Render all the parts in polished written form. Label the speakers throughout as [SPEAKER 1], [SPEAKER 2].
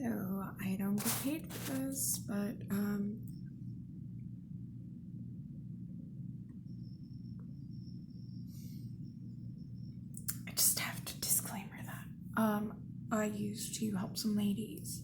[SPEAKER 1] So I don't get paid for this, but I just have to disclaimer that I used to help some ladies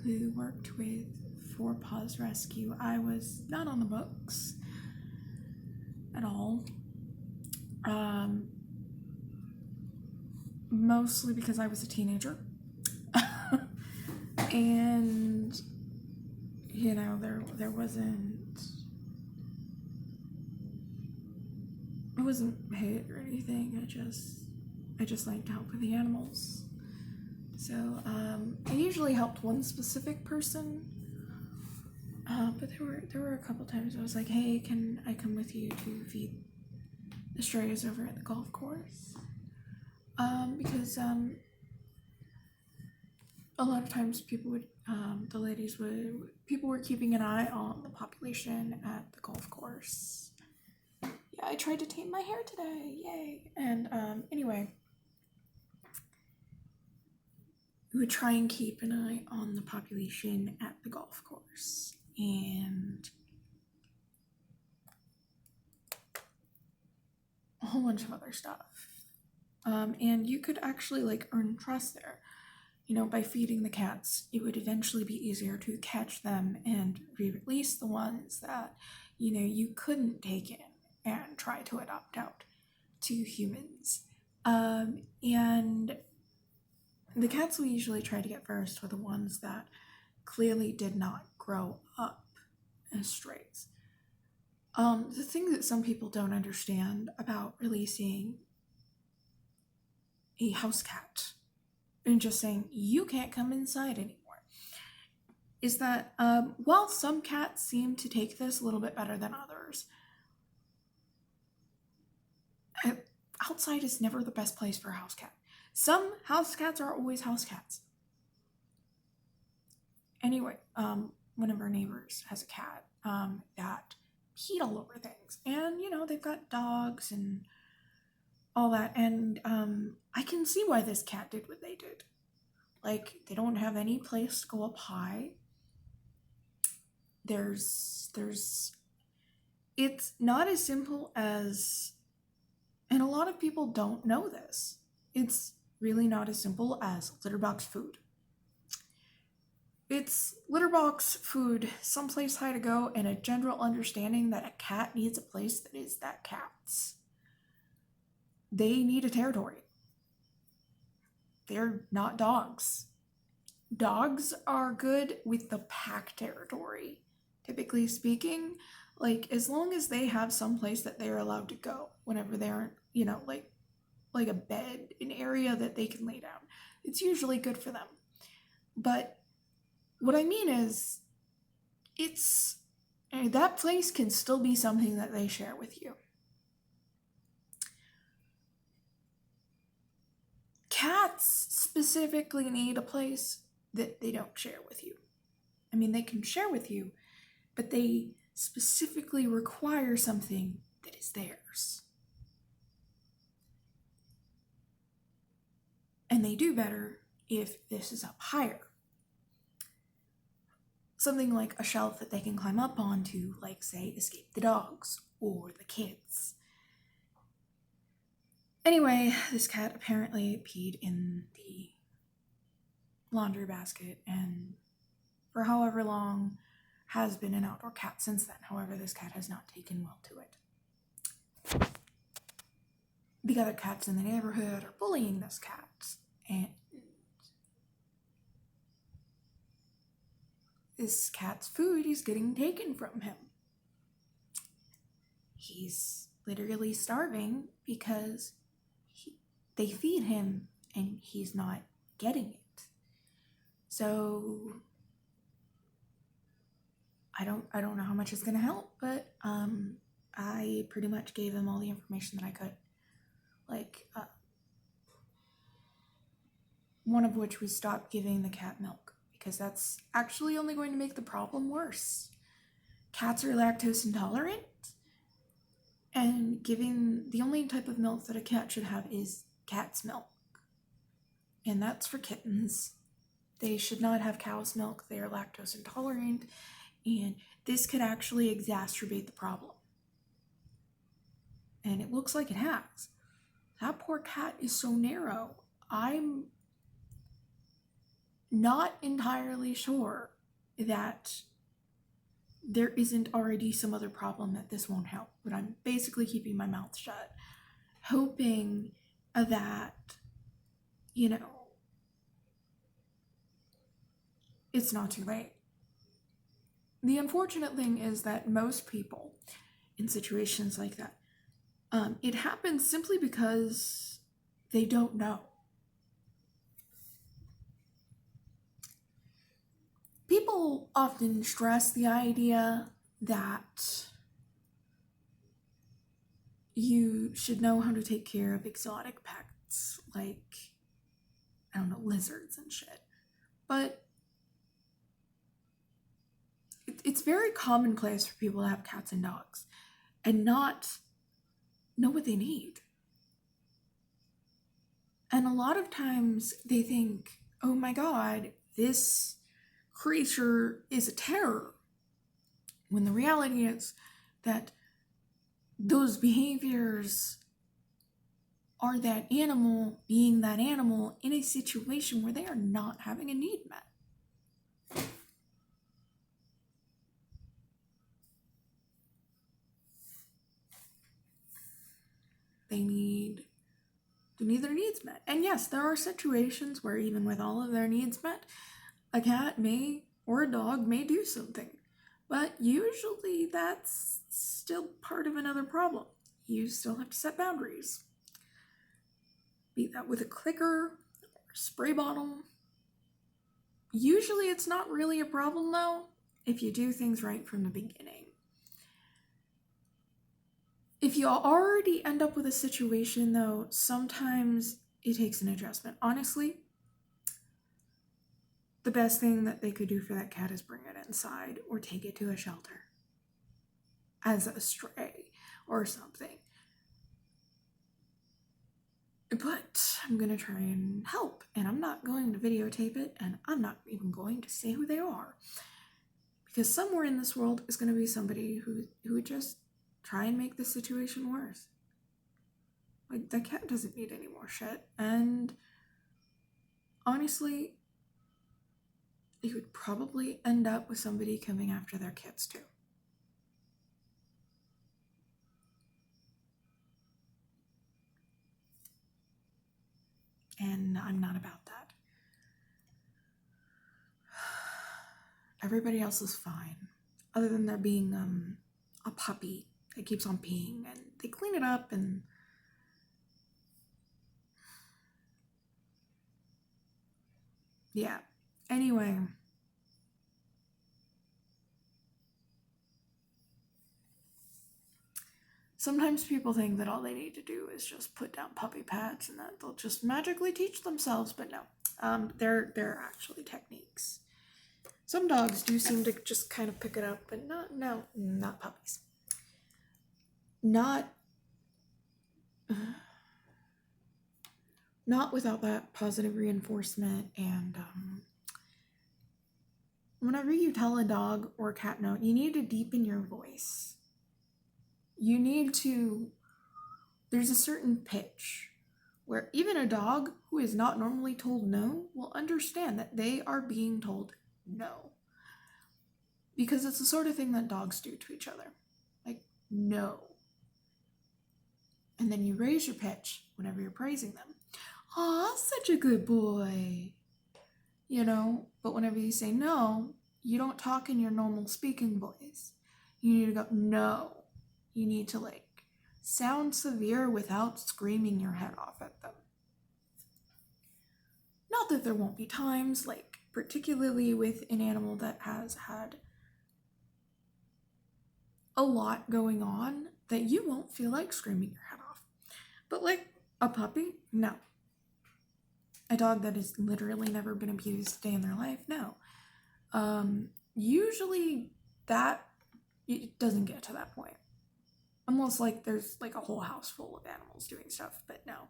[SPEAKER 1] who worked with For Paws Rescue. I was not on the books at all. Mostly because I was a teenager. And you know, there wasn't, I wasn't paid or anything. I just liked to help with the animals. So I usually helped one specific person, but there were a couple times I was like, hey, can I come with you to feed the strays over at the golf course? Because a lot of times people would, people were keeping an eye on the population at the golf course. Yeah, I tried to tame my hair today, yay! And anyway, we would try and keep an eye on the population at the golf course, and a whole bunch of other stuff. And you could actually like earn trust there. You know, by feeding the cats, it would eventually be easier to catch them and re-release the ones that, you know, you couldn't take in and try to adopt out to humans. And the cats we usually try to get first were the ones that clearly did not grow up as strays. The thing that some people don't understand about releasing a house cat and just saying, you can't come inside anymore, is that while some cats seem to take this a little bit better than others, outside is never the best place for a house cat. Some house cats are always house cats. Anyway, one of our neighbors has a cat that peed all over things. And, you know, they've got dogs and all that. And I can see why this cat did what they did. Like, they don't have any place to go up high. It's not as simple as, and a lot of people don't know this, it's really not as simple as litter box food. It's litter box food, someplace high to go, and a general understanding that a cat needs a place that is that cat's. They need a territory. They're not dogs. Dogs are good with the pack territory, typically speaking. Like, as long as they have some place that they're allowed to go whenever they're, you know, like a bed, an area that they can lay down, it's usually good for them. But what I mean is, that place can still be something that they share with you. Cats specifically need a place that they don't share with you. I mean, they can share with you, but they specifically require something that is theirs. And they do better if this is up higher. Something like a shelf that they can climb up onto, like, say, escape the dogs or the kids. Anyway, this cat apparently peed in the laundry basket and for however long has been an outdoor cat since then. However, this cat has not taken well to it. The other cats in the neighborhood are bullying this cat, and this cat's food is getting taken from him. He's literally starving because they feed him and he's not getting it. So I don't know how much it's gonna help, but I pretty much gave him all the information that I could. Like, one of which was stop giving the cat milk, because that's actually only going to make the problem worse. Cats are lactose intolerant, and the only type of milk that a cat should have is cat's milk. And that's for kittens. They should not have cow's milk. They are lactose intolerant, and this could actually exacerbate the problem. And it looks like it has. That poor cat is so narrow. I'm not entirely sure that there isn't already some other problem that this won't help, but I'm basically keeping my mouth shut, hoping that, it's not too late. The unfortunate thing is that most people in situations like that, it happens simply because they don't know. People often stress the idea that you should know how to take care of exotic pets, like, I don't know, lizards and shit. But it's very commonplace for people to have cats and dogs and not know what they need. And a lot of times they think, oh my god, this creature is a terror. When the reality is that those behaviors are that animal being that animal in a situation where they are not having a need met. They need their needs met. And yes, there are situations where even with all of their needs met, a cat may or a dog may do something. But usually that's still part of another problem. You still have to set boundaries. Be that with a clicker or a spray bottle. Usually it's not really a problem though, if you do things right from the beginning. If you already end up with a situation though, sometimes it takes an adjustment. Honestly, the best thing that they could do for that cat is bring it inside or take it to a shelter as a stray or something. But I'm going to try and help, and I'm not going to videotape it, and I'm not even going to say who they are. Because somewhere in this world is going to be somebody who would just try and make the situation worse. Like, that cat doesn't need any more shit, and honestly, it would probably end up with somebody coming after their kids too. And I'm not about that. Everybody else is fine, other than there being a puppy that keeps on peeing, and they clean it up, and yeah. Anyway, sometimes people think that all they need to do is just put down puppy pads and that they'll just magically teach themselves, but no. There are actually techniques. Some dogs do seem to just kind of pick it up, but not puppies. Not without that positive reinforcement. And whenever you tell a dog or a cat no, you need to deepen your voice. You need to, there's a certain pitch where even a dog who is not normally told no will understand that they are being told no. Because it's the sort of thing that dogs do to each other. Like, no. And then you raise your pitch whenever you're praising them. Aw, such a good boy. But whenever you say no, you don't talk in your normal speaking voice. You need to go, no. You need to, sound severe without screaming your head off at them. Not that there won't be times, particularly with an animal that has had a lot going on, that you won't feel like screaming your head off. But a puppy, no. A dog that has literally never been abused a day in their life, no. Usually it doesn't get to that point. Unless there's a whole house full of animals doing stuff, but no.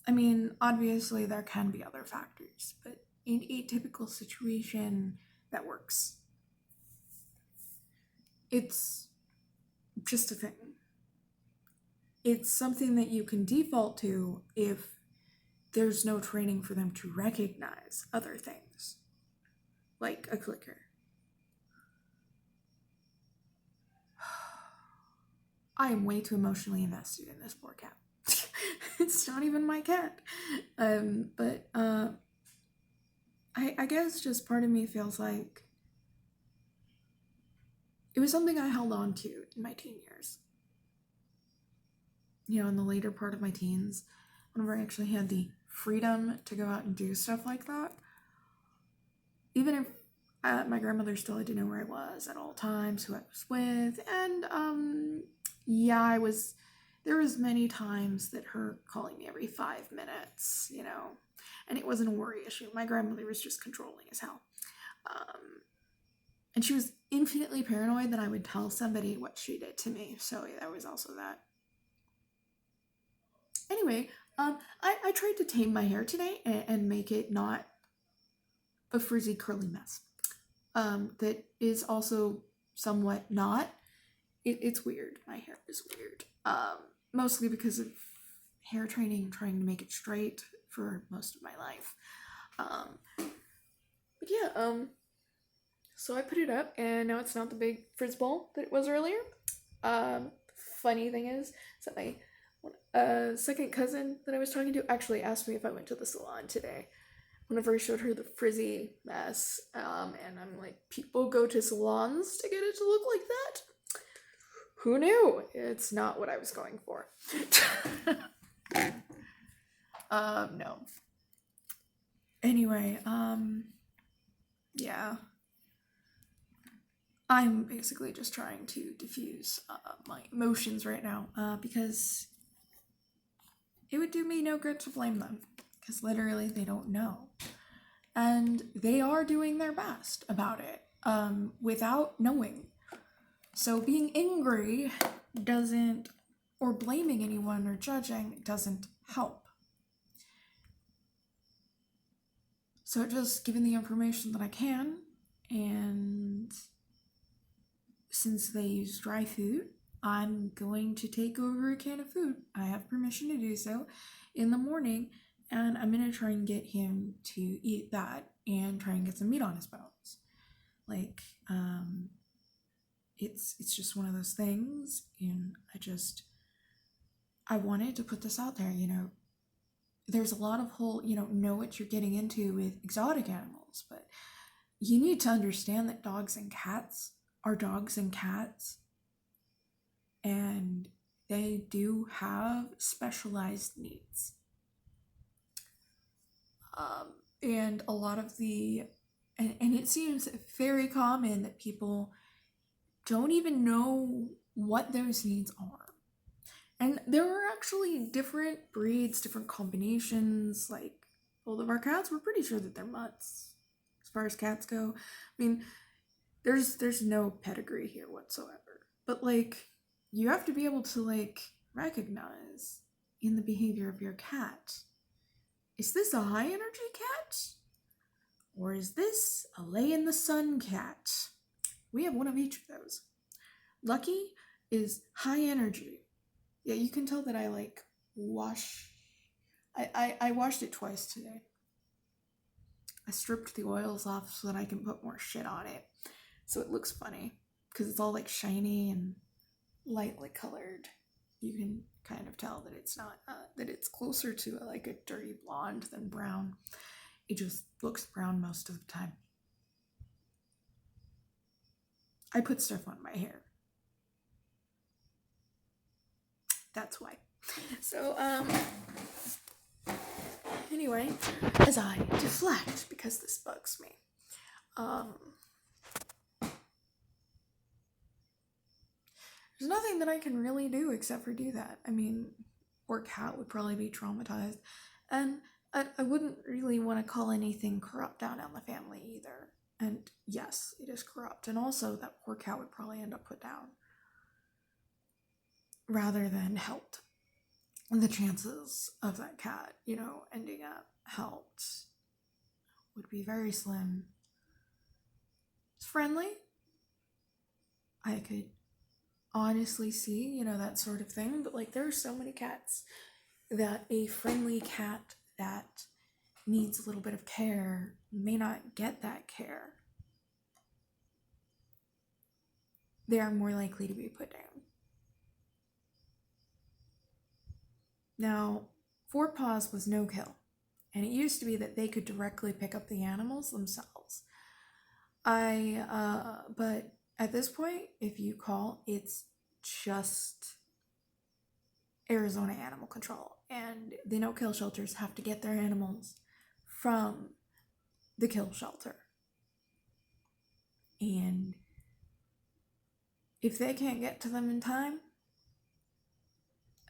[SPEAKER 1] I mean, obviously there can be other factors, but in a typical situation that works. It's just a thing. It's something that you can default to if there's no training for them to recognize other things, like a clicker. I am way too emotionally invested in this poor cat. It's not even my cat. But I guess just part of me feels like it was something I held on to in my teen years. You know, in the later part of my teens, whenever I actually had the freedom to go out and do stuff like that, even if my grandmother still had to know where I was at all times, who I was with, and yeah, there was many times that her calling me every 5 minutes, you know, and it wasn't a worry issue. My grandmother was just controlling as hell. And she was infinitely paranoid that I would tell somebody what she did to me. So yeah, there was also that. Anyway, I tried to tame my hair today and make it not a frizzy curly mess. That is also somewhat not. It's weird. My hair is weird. Mostly because of hair training, trying to make it straight for most of my life. But yeah, so I put it up, and now it's not the big frizz ball that it was earlier. Funny thing is that my second cousin that I was talking to actually asked me if I went to the salon today. Whenever I showed her the frizzy mess, and I'm like, people go to salons to get it to look like that? Who knew? It's not what I was going for. No. Anyway, yeah. I'm basically just trying to diffuse my emotions right now, because it would do me no good to blame them, because literally they don't know. And they are doing their best about it, without knowing. So being angry doesn't, or blaming anyone or judging doesn't help. So just giving the information that I can, and since they use dry food, I'm going to take over a can of food. I have permission to do so in the morning, and I'm going to try and get him to eat that and try and get some meat on his bones. Like, it's just one of those things, and I wanted to put this out there, you know. There's a lot of whole, know what you're getting into with exotic animals, but you need to understand that dogs and cats are dogs and cats, and they do have specialized needs. And a lot of and it seems very common that people don't even know what those needs are. And there are actually different breeds, different combinations. Like, both of our cats, we're pretty sure that they're mutts, as far as cats go. I mean, there's no pedigree here whatsoever. But, like, you have to be able to, like, recognize in the behavior of your cat, is this a high energy cat? Or is this a lay in the sun cat? We have one of each of those. Lucky is high energy. Yeah, you can tell that I I washed it twice today. I stripped the oils off so that I can put more shit on it. So it looks funny, because it's all like shiny and lightly colored. You can kind of tell that it's not, that it's closer to like a dirty blonde than brown. It just looks brown most of the time. I put stuff on my hair. That's why. So, anyway, as I deflect, because this bugs me, there's nothing that I can really do except for do that. I mean, poor cat would probably be traumatized, and I wouldn't really want to call anything corrupt down on the family either. And yes, it is corrupt, and also that poor cat would probably end up put down rather than helped. the chances of that cat, ending up helped would be very slim. It's friendly. I could honestly see, that sort of thing, but like there are so many cats that a friendly cat that needs a little bit of care may not get that care. They are more likely to be put down. Now, 4-Paws was no kill, and it used to be that they could directly pick up the animals themselves. But at this point, if you call, it's just Arizona Animal Control, and the no-kill shelters have to get their animals from the kill shelter. And if they can't get to them in time,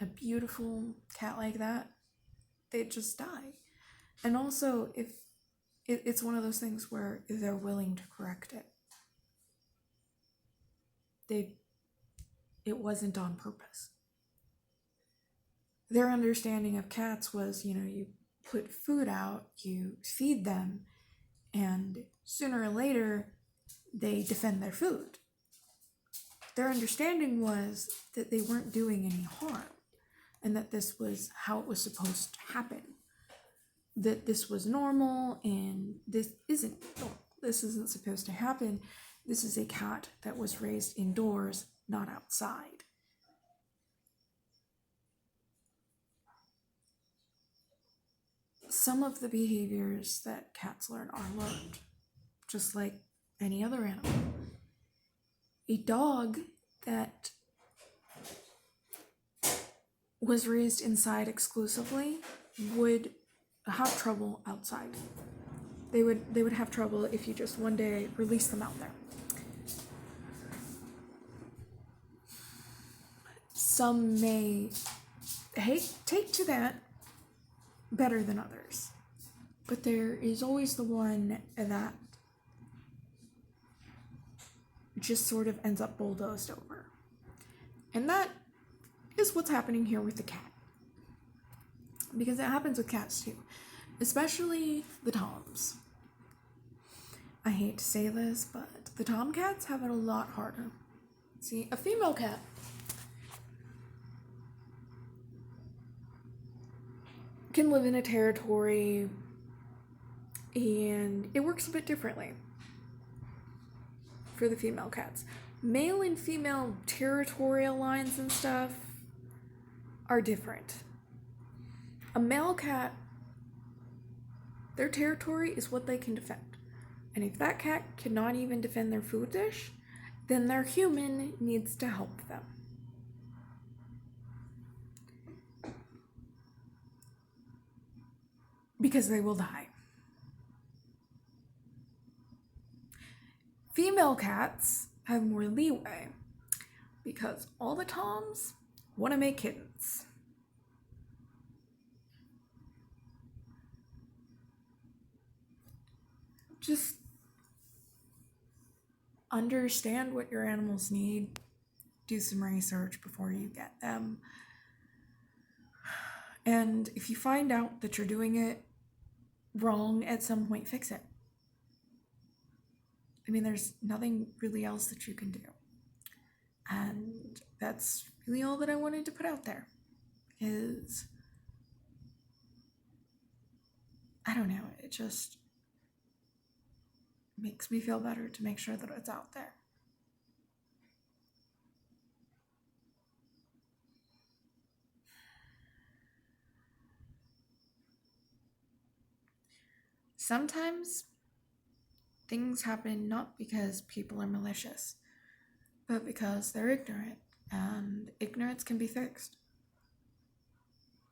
[SPEAKER 1] a beautiful cat like that, they just die. And also, if it's one of those things where they're willing to correct it, it wasn't on purpose. Their understanding of cats was, you put food out, you feed them, and sooner or later, they defend their food. Their understanding was that they weren't doing any harm, and that this was how it was supposed to happen. That this was normal, and this isn't normal. This isn't supposed to happen. This is a cat that was raised indoors, not outside. Some of the behaviors that cats learn are learned, just like any other animal. A dog that was raised inside exclusively would have trouble outside. They would have trouble if you just one day release them out there. Some may take to that better than others, but there is always the one that just sort of ends up bulldozed over. And that is what's happening here with the cat. Because it happens with cats too, especially the toms. I hate to say this, but the tomcats have it a lot harder. See, a female cat can live in a territory, and it works a bit differently for the female cats. Male and female territorial lines and stuff are different. A male cat, their territory is what they can defend. And if that cat cannot even defend their food dish, then their human needs to help them. Because they will die. Female cats have more leeway because all the toms want to make kittens. Just understand what your animals need. Do some research before you get them. And if you find out that you're doing it wrong at some point, fix it. I mean, there's nothing really else that you can do. And that's really all that I wanted to put out there is, I don't know, it just makes me feel better to make sure that it's out there. Sometimes things happen not because people are malicious, but because they're ignorant, and ignorance can be fixed.